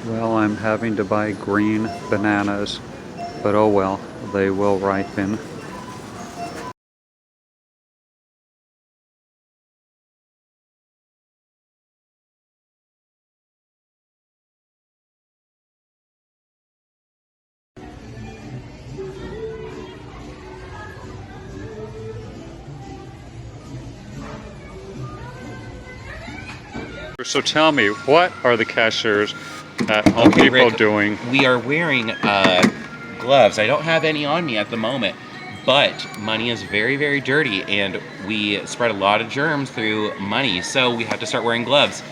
Well, I'm having to buy green bananas, but oh well, they will ripen. So tell me, what are the cashiers at Home Depot Rick, doing? we are wearing gloves. I don't have any on me at the moment, but money is very, very dirty, and we spread a lot of germs through money, so we have to start wearing gloves,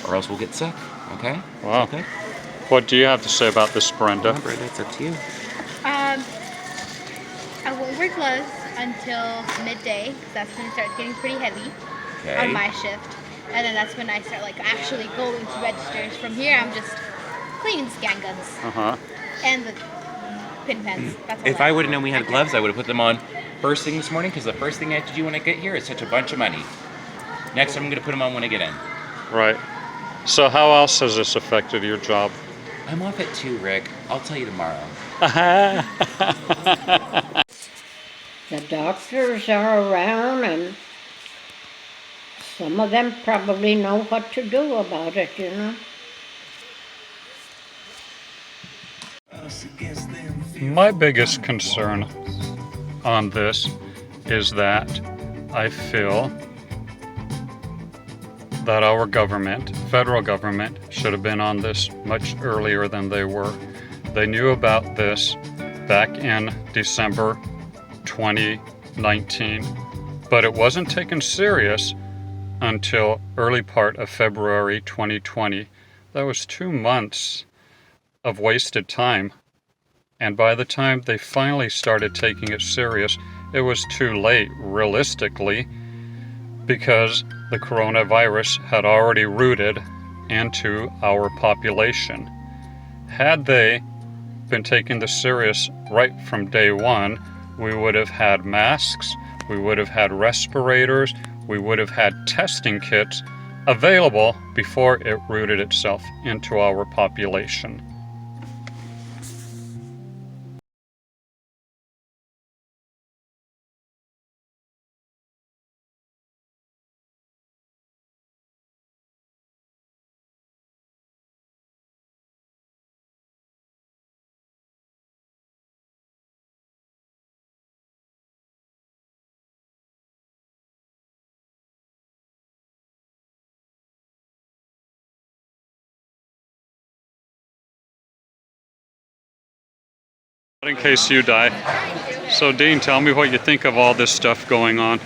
or else we'll get sick, okay? Wow. Okay? What do you have to say about this, Brenda? Brenda, it's up to you. I won't wear gloves until midday, because that's when it starts getting pretty heavy on my shift. And then that's when I start actually going to registers. From here, I'm just cleaning scan guns. And the pin pens. That's all. If I would have known we had gloves, I would have put them on first thing this morning, because the first thing I have to do when I get here is such a bunch of money. Next time I'm going to put them on when I get in. Right. So how else has this affected your job? I'm off at 2, Rick. I'll tell you tomorrow. The doctors are around, and some of them probably know what to do about it, you know. My biggest concern on this is that I feel that our government, federal government, should have been on this much earlier than they were. They knew about this back in December 2019, but it wasn't taken serious until early part of February 2020. That was 2 months of wasted time. And by the time they finally started taking it serious, it was too late, realistically, because the coronavirus had already rooted into our population. Had they been taking this serious right from day one, we would have had masks, we would have had respirators, we would have had testing kits available before it rooted itself into our population. In case you die. So Dean, tell me what you think of all this stuff going on.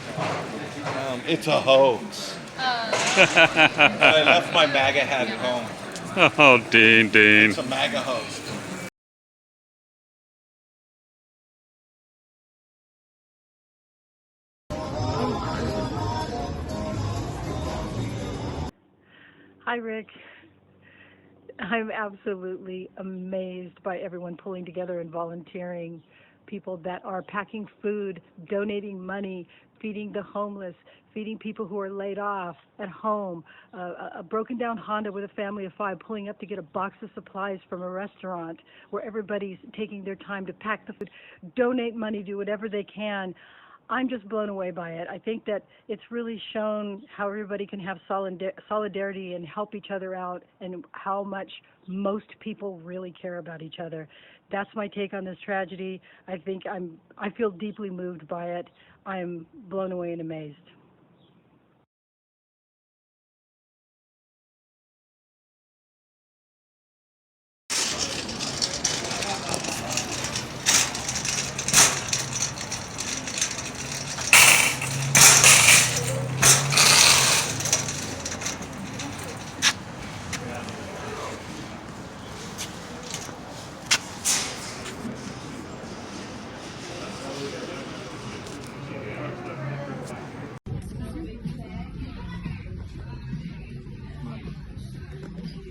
It's a hoax. I left my MAGA hat at home. Oh, Dean. It's a MAGA hoax. Hi, Rick. I'm absolutely amazed by everyone pulling together and volunteering, people that are packing food, donating money, feeding the homeless, feeding people who are laid off at home, a broken down Honda with a family of 5 pulling up to get a box of supplies from a restaurant where everybody's taking their time to pack the food, donate money, do whatever they can. I'm just blown away by it. I think that it's really shown how everybody can have solidarity and help each other out, and how much most people really care about each other. That's my take on this tragedy. I feel deeply moved by it. I'm blown away and amazed.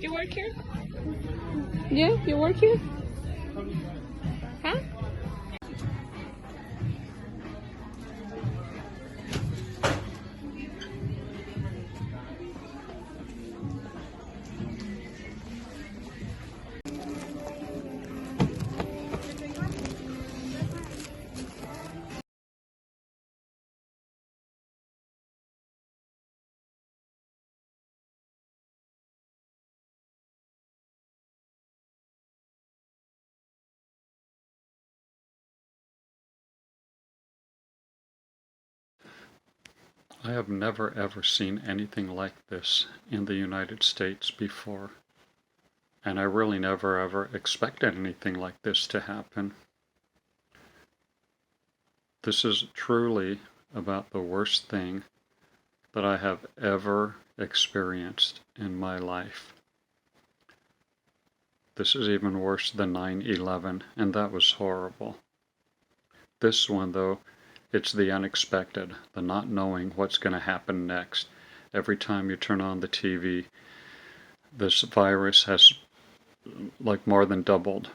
You work here? Yeah, you work here? Huh? I have never ever seen anything like this in the United States before. And I really never ever expected anything like this to happen. This is truly about the worst thing that I have ever experienced in my life. This is even worse than 9/11, and that was horrible. This one, though, it's the unexpected, the not knowing what's going to happen next. Every time you turn on the TV, this virus has like more than doubled.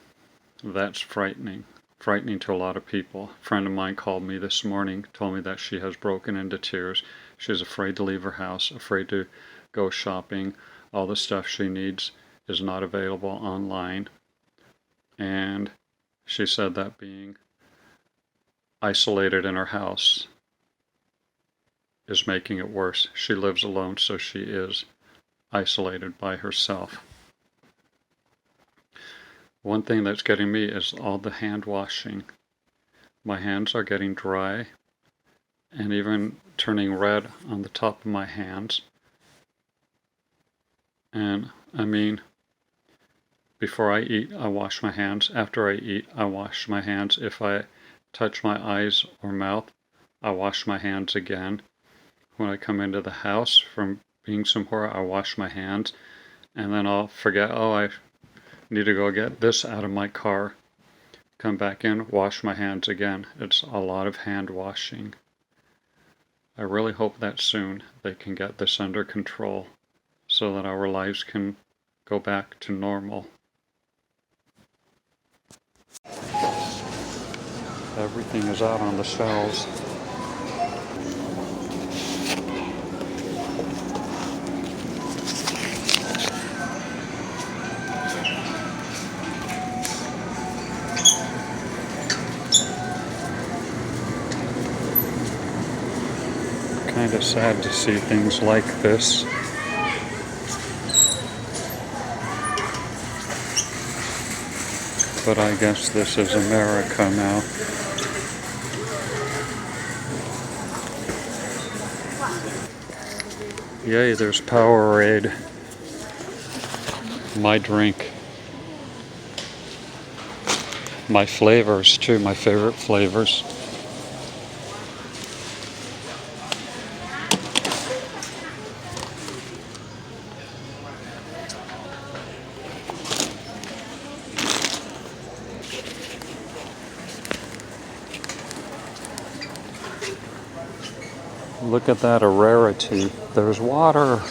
That's frightening to a lot of people. A friend of mine called me this morning, told me that she has broken into tears. She's afraid to leave her house, afraid to go shopping. All the stuff she needs is not available online. And she said that being isolated in her house is making it worse. She lives alone, so she is isolated by herself. One thing that's getting me is all the hand washing. My hands are getting dry and even turning red on the top of my hands. And I mean, before I eat, I wash my hands. After I eat, I wash my hands. If I touch my eyes or mouth, I wash my hands again. When I come into the house from being somewhere, I wash my hands. And then I'll forget, oh, I need to go get this out of my car. Come back in, wash my hands again. It's a lot of hand washing. I really hope that soon they can get this under control so that our lives can go back to normal. Everything is out on the shelves. Kind of sad to see things like this. But I guess this is America now. Yay, there's Powerade. My drink. My flavors too, my favorite flavors. Look at that, a rarity. There's water.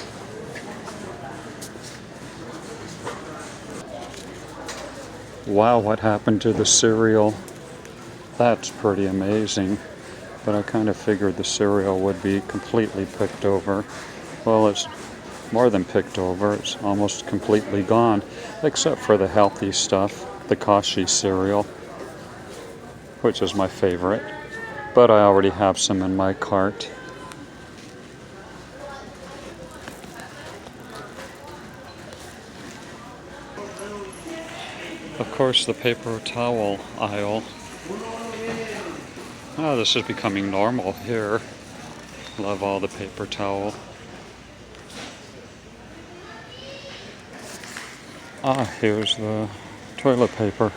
Wow, what happened to the cereal? That's pretty amazing. But I kind of figured the cereal would be completely picked over. Well, it's more than picked over. It's almost completely gone, except for the healthy stuff, the Kashi cereal, which is my favorite. But I already have some in my cart. Of course, the paper towel aisle. Oh, this is becoming normal here. Love all the paper towel. Ah, here's the toilet paper.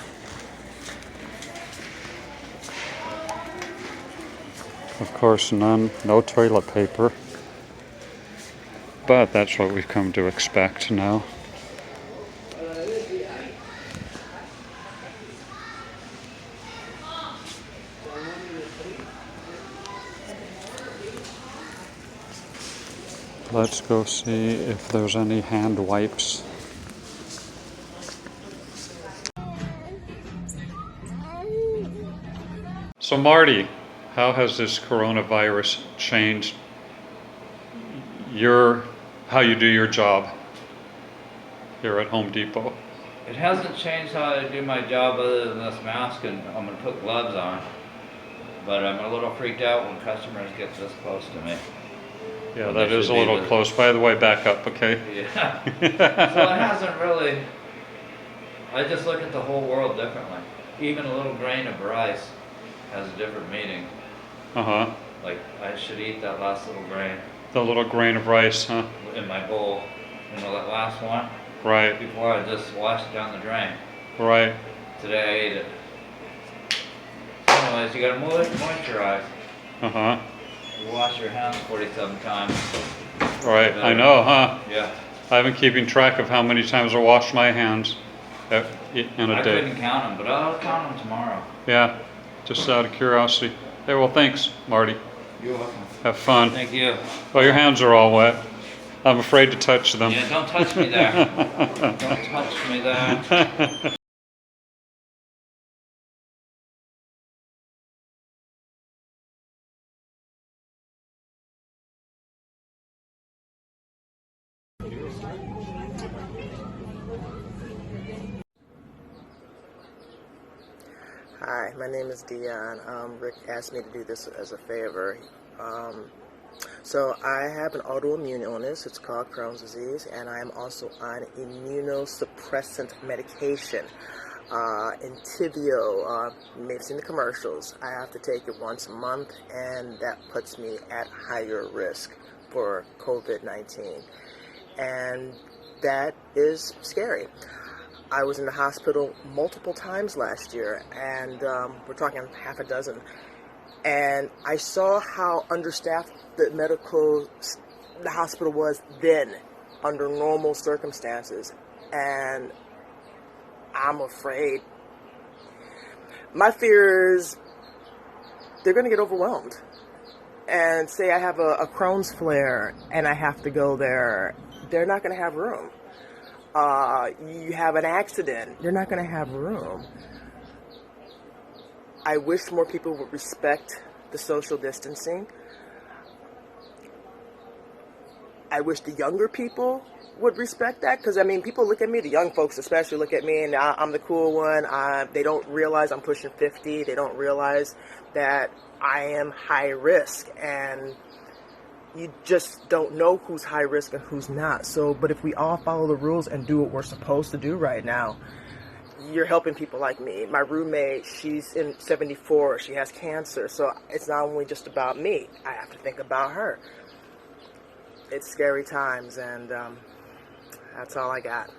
Of course, no toilet paper. But that's what we've come to expect now. Let's go see if there's any hand wipes. So Marty, how has this coronavirus changed how you do your job here at Home Depot? It hasn't changed how I do my job other than this mask, and I'm going to put gloves on. But I'm a little freaked out when customers get this close to me. Yeah, that is a little close. By the way, back up, okay? Yeah. So it hasn't really, I just look at the whole world differently. Even a little grain of rice has a different meaning. Uh-huh. Like, I should eat that last little grain The little grain of rice, huh? in my bowl. You know, that last one? Right, Before I just washed it down the drain. right. Today I ate it. So anyways, you gotta moisturize. Uh-huh. You wash your hands 47 times. Right, I know, huh? Yeah. I've been keeping track of how many times I wash my hands in a I day. couldn't count them, but I'll count them tomorrow. Yeah, just out of curiosity. Hey, well, thanks, Marty. You're welcome. Have fun. Thank you. Well, your hands are all wet. I'm afraid to touch them. Yeah, don't touch me there. Don't touch me there. Hi, my name is Dion. Rick asked me to do this as a favor. So I have an autoimmune illness. It's called Crohn's disease, and I am also on immunosuppressant medication. Entyvio, you may have seen the commercials. I have to take it once a month, and that puts me at higher risk for COVID-19. And that is scary. I was in the hospital multiple times last year, and we're talking half a dozen. And I saw how understaffed the hospital was then, under normal circumstances. And I'm afraid, my fear is they're going to get overwhelmed. And say I have a Crohn's flare and I have to go there, they're not going to have room. You have an accident, you're not going to have room. I wish more people would respect the social distancing. I wish the younger people would respect that, because I mean, people look at me, the young folks especially look at me, and I'm the cool one. They don't realize I'm pushing 50. They don't realize that I am high risk, and you just don't know who's high risk and who's not. So, but if we all follow the rules and do what we're supposed to do right now, you're helping people like me. My roommate, she's in 74, she has cancer, so it's not only just about me. I have to think about her. It's scary times, and that's all I got.